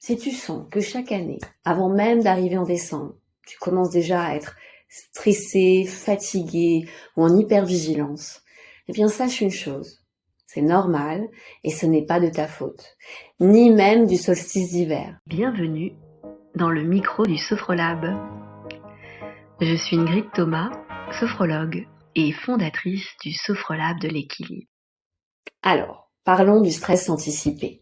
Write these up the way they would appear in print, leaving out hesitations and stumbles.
Si tu sens que chaque année, avant même d'arriver en décembre, tu commences déjà à être stressé, fatigué ou en hypervigilance, eh bien sache une chose, c'est normal et ce n'est pas de ta faute, ni même du solstice d'hiver. Bienvenue dans le micro du Sophrolab. Je suis Ingrid Thomas, sophrologue et fondatrice du Sophrolab de l'équilibre. Alors, parlons du stress anticipé.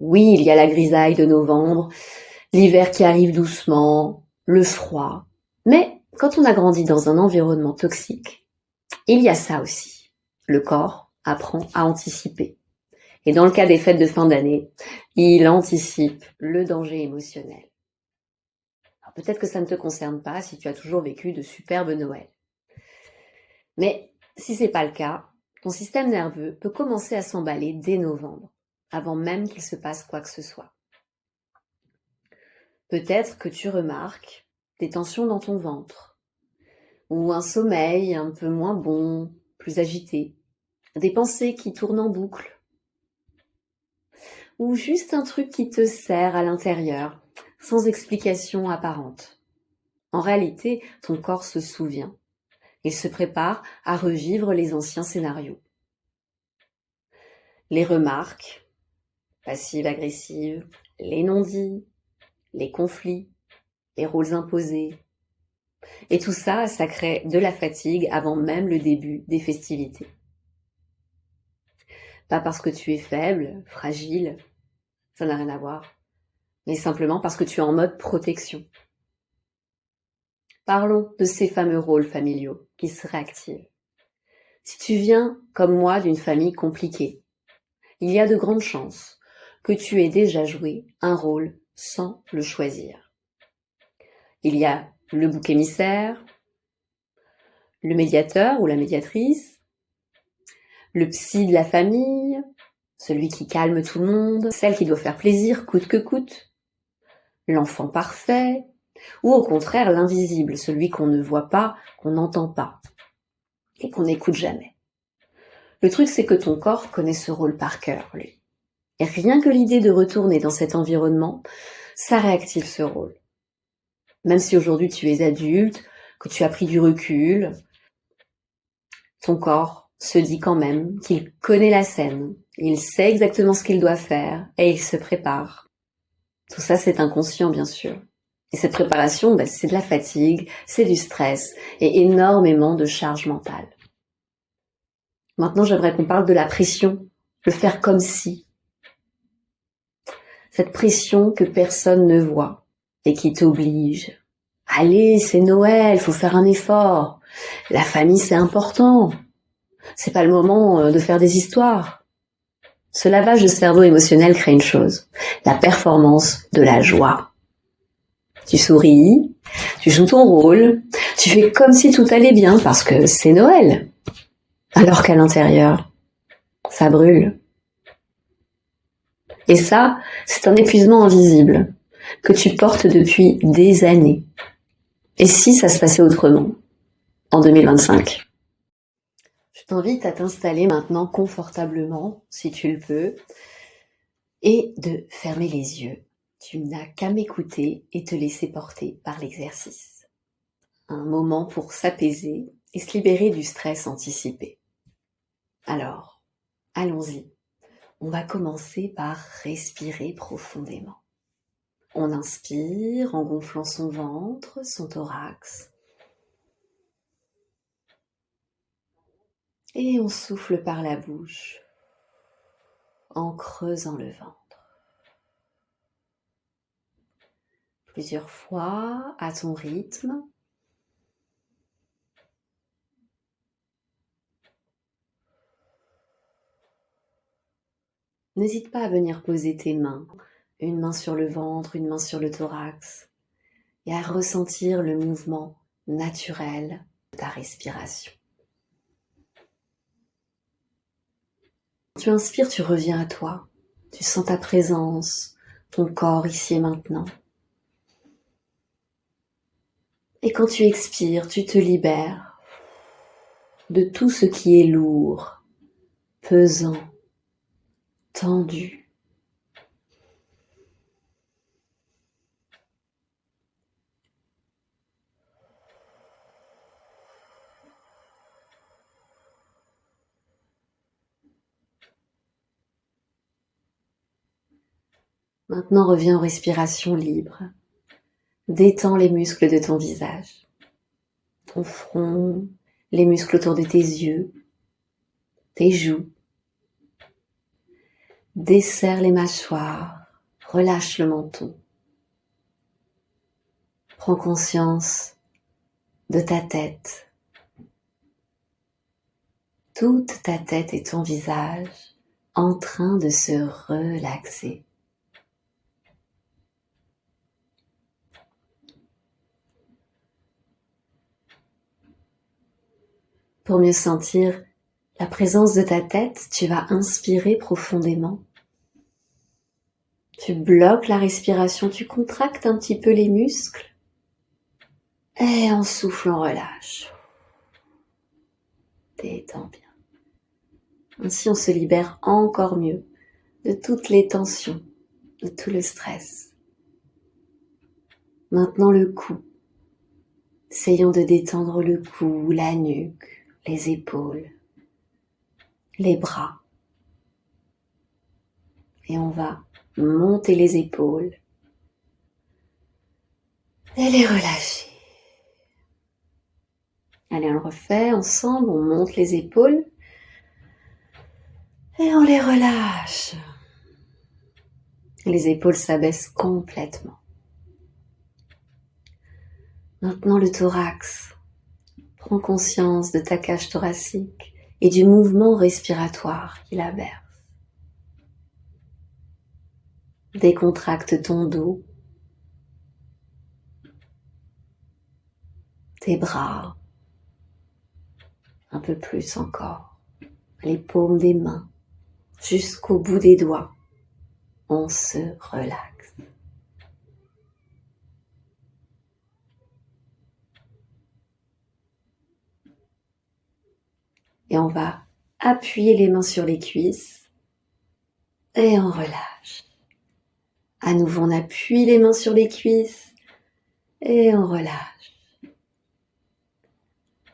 Oui, il y a la grisaille de novembre, l'hiver qui arrive doucement, le froid. Mais quand on a grandi dans un environnement toxique, il y a ça aussi. Le corps apprend à anticiper. Et dans le cas des fêtes de fin d'année, il anticipe le danger émotionnel. Alors peut-être que ça ne te concerne pas si tu as toujours vécu de superbes Noëls. Mais si c'est pas le cas, ton système nerveux peut commencer à s'emballer dès novembre, avant même qu'il se passe quoi que ce soit. Peut-être que tu remarques des tensions dans ton ventre, ou un sommeil un peu moins bon, plus agité, des pensées qui tournent en boucle, ou juste un truc qui te serre à l'intérieur, sans explication apparente. En réalité, ton corps se souvient. Il se prépare à revivre les anciens scénarios. Les remarques, passives, agressives, les non-dits, les conflits, les rôles imposés. Et tout ça, ça crée de la fatigue avant même le début des festivités. Pas parce que tu es faible, fragile, ça n'a rien à voir, mais simplement parce que tu es en mode protection. Parlons de ces fameux rôles familiaux qui se réactivent. Si tu viens, comme moi, d'une famille compliquée, il y a de grandes chances que tu aies déjà joué un rôle sans le choisir. Il y a le bouc émissaire, le médiateur ou la médiatrice, le psy de la famille, celui qui calme tout le monde, celle qui doit faire plaisir coûte que coûte, l'enfant parfait, ou au contraire l'invisible, celui qu'on ne voit pas, qu'on n'entend pas, et qu'on n'écoute jamais. Le truc, c'est que ton corps connaît ce rôle par cœur, lui. Et rien que l'idée de retourner dans cet environnement, ça réactive ce rôle. Même si aujourd'hui tu es adulte, que tu as pris du recul, ton corps se dit quand même qu'il connaît la scène, il sait exactement ce qu'il doit faire et il se prépare. Tout ça, c'est inconscient, bien sûr. Et cette préparation, c'est de la fatigue, c'est du stress et énormément de charge mentale. Maintenant, j'aimerais qu'on parle de la pression, le faire comme si. Cette pression que personne ne voit et qui t'oblige. Allez, c'est Noël, faut faire un effort. La famille, c'est important. C'est pas le moment de faire des histoires. Ce lavage de cerveau émotionnel crée une chose, la performance de la joie. Tu souris, tu joues ton rôle, tu fais comme si tout allait bien parce que c'est Noël. Alors qu'à l'intérieur, ça brûle. Et ça, c'est un épuisement invisible que tu portes depuis des années. Et si ça se passait autrement, en 2025 ? Je t'invite à t'installer maintenant confortablement, si tu le peux, et de fermer les yeux. Tu n'as qu'à m'écouter et te laisser porter par l'exercice. Un moment pour s'apaiser et se libérer du stress anticipé. Alors, allons-y. On va commencer par respirer profondément. On inspire en gonflant son ventre, son thorax. Et on souffle par la bouche en creusant le ventre. Plusieurs fois à ton rythme. N'hésite pas à venir poser tes mains, une main sur le ventre, une main sur le thorax, et à ressentir le mouvement naturel de ta respiration. Tu inspires, tu reviens à toi, tu sens ta présence, ton corps ici et maintenant. Et quand tu expires, tu te libères de tout ce qui est lourd, pesant, tendu. Maintenant, reviens aux respirations libres. Détends les muscles de ton visage, ton front, les muscles autour de tes yeux, tes joues. Desserre les mâchoires, relâche le menton. Prends conscience de ta tête. Toute ta tête et ton visage en train de se relaxer. Pour mieux sentir la présence de ta tête, tu vas inspirer profondément. Tu bloques la respiration, tu contractes un petit peu les muscles. Et en soufflant, relâche. Détends bien. Ainsi, on se libère encore mieux de toutes les tensions, de tout le stress. Maintenant, le cou. Essayons de détendre le cou, la nuque, les épaules, les bras. Et on va monter les épaules et les relâcher. Allez, on le refait ensemble, on monte les épaules et on les relâche. Les épaules s'abaissent complètement. Maintenant le thorax. Prends conscience de ta cage thoracique et du mouvement respiratoire qui la berce. Décontracte ton dos, tes bras, un peu plus encore, les paumes des mains, jusqu'au bout des doigts. On se relaxe. Et on va appuyer les mains sur les cuisses et on relâche. À nouveau, on appuie les mains sur les cuisses et on relâche.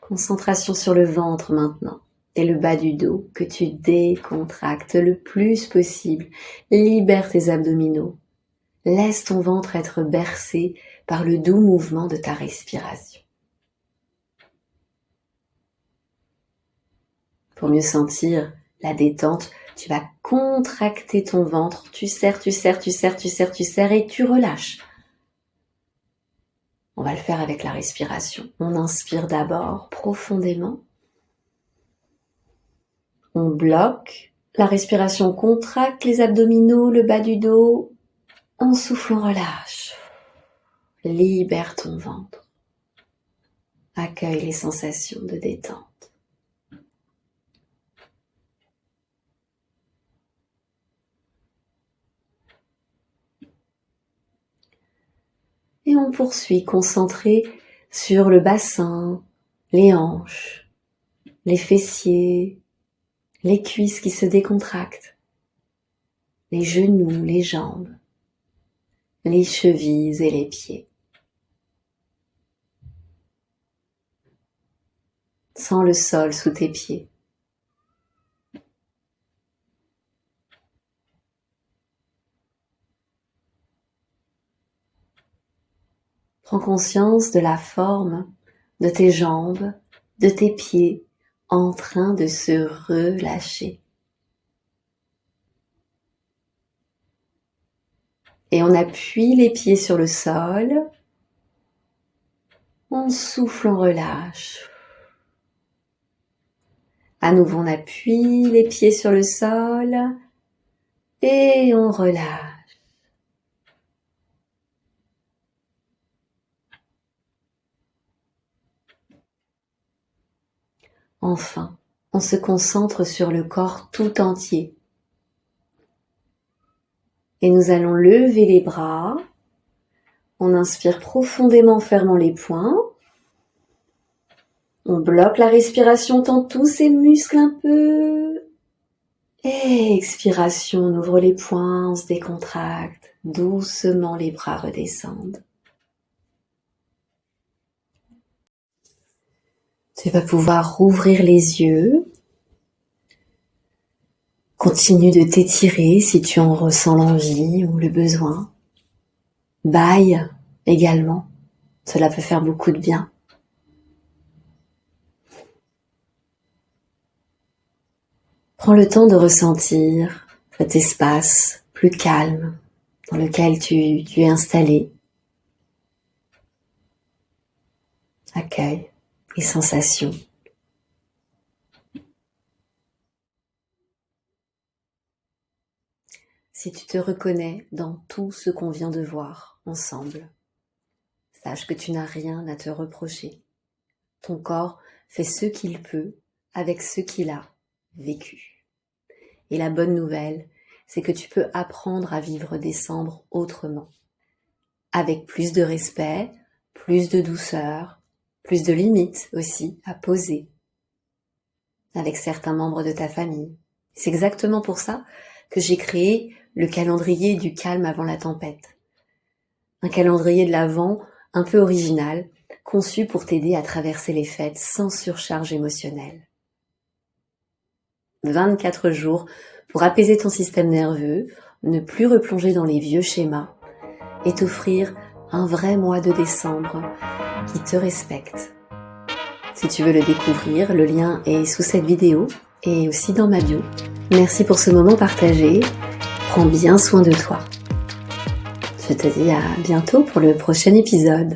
Concentration sur le ventre maintenant et le bas du dos que tu décontractes le plus possible. Libère tes abdominaux. Laisse ton ventre être bercé par le doux mouvement de ta respiration. Pour mieux sentir la détente, tu vas contracter ton ventre. Tu serres, tu serres, tu serres, tu serres, tu serres et tu relâches. On va le faire avec la respiration. On inspire d'abord profondément. On bloque. La respiration contracte les abdominaux, le bas du dos. On souffle, on relâche. Libère ton ventre. Accueille les sensations de détente. Et on poursuit concentré sur le bassin, les hanches, les fessiers, les cuisses qui se décontractent, les genoux, les jambes, les chevilles et les pieds. Sens le sol sous tes pieds. Prends conscience de la forme de tes jambes, de tes pieds en train de se relâcher. Et on appuie les pieds sur le sol. On souffle, on relâche. À nouveau, on appuie les pieds sur le sol et on relâche. Enfin, on se concentre sur le corps tout entier. Et nous allons lever les bras. On inspire profondément en fermant les poings. On bloque la respiration, tend tous ces muscles un peu. Et expiration, on ouvre les poings, on se décontracte. Doucement, les bras redescendent. Tu vas pouvoir rouvrir les yeux. Continue de t'étirer si tu en ressens l'envie ou le besoin. Baille également, cela peut faire beaucoup de bien. Prends le temps de ressentir cet espace plus calme dans lequel tu es installé. Accueille les sensations. Si tu te reconnais dans tout ce qu'on vient de voir ensemble, sache que tu n'as rien à te reprocher. Ton corps fait ce qu'il peut avec ce qu'il a vécu. Et la bonne nouvelle, c'est que tu peux apprendre à vivre décembre autrement. Avec plus de respect, plus de douceur, plus de limites aussi à poser avec certains membres de ta famille. C'est exactement pour ça que j'ai créé le calendrier du calme avant la tempête. Un calendrier de l'Avent un peu original, conçu pour t'aider à traverser les fêtes sans surcharge émotionnelle. 24 jours pour apaiser ton système nerveux, ne plus replonger dans les vieux schémas et t'offrir un vrai mois de décembre qui te respecte. Si tu veux le découvrir, le lien est sous cette vidéo et aussi dans ma bio. Merci pour ce moment partagé. Prends bien soin de toi. Je te dis à bientôt pour le prochain épisode.